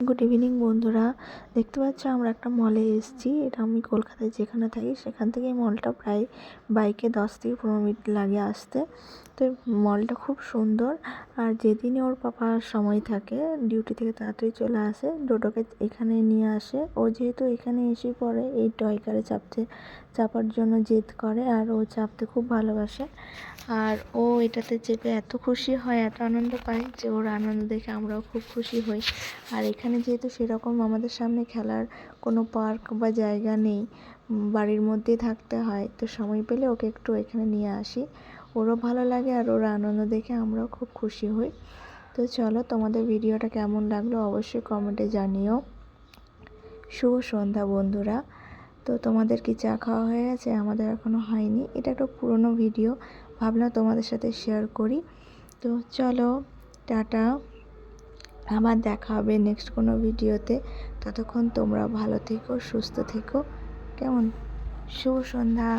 Good evening বন্ধুরা, দেখতে পাচ্ছ আমরা একটা মলে এসেছি। এটা আমি কলকাতায় যেখানে থাকি সেখান থেকে এই মলটা প্রায় বাইকে 10 থেকে 15 মিনিট লাগে আসতে। তো মলটা খুব সুন্দর। আর যেদিনই ওর পাপার সময় থাকে ডিউটি থেকে তাড়াতাড়ি চলে আসে, ডোডোকে এখানে নিয়ে আসে। ও যেহেতু এখানে এসে পড়ে এই টয় কারে চাপার জন্য জেদ করে, আর ও চাপতে খুব ভালোবাসে। আর ও এটাতে চেপে এত খুশি হয়, এত আনন্দ পায় যে ওর আনন্দ দেখে আমরাও খুব খুশি হই। আর এখানে যেহেতু সেরকম আমাদের সামনে খেলার কোনো পার্ক বা জায়গা নেই, বাড়ির মধ্যেই থাকতে হয়, তো সময় পেলে ওকে একটু এখানে নিয়ে আসি। ওরও ভালো লাগে আর ওর আনন্দ দেখে আমরাও খুব খুশি হই। তো চলো, তোমাদের ভিডিওটা কেমন লাগলো অবশ্যই কমেন্টে জানিও। শুভ সন্ধ্যা বন্ধুরা। তো তোমাদের কি চা খাওয়া হয়ে গেছে? আমাদের এখনও হয়নি। এটা একটা পুরনো ভিডিও, ভাবলাম তোমাদের সাথে শেয়ার করি। তো চলো, টাটা। আবার দেখা হবে নেক্সট কোনো ভিডিওতে। ততক্ষণ তোমরা ভালো থেকো, সুস্থ থেকো। কেমন? শুভ সন্ধ্যা।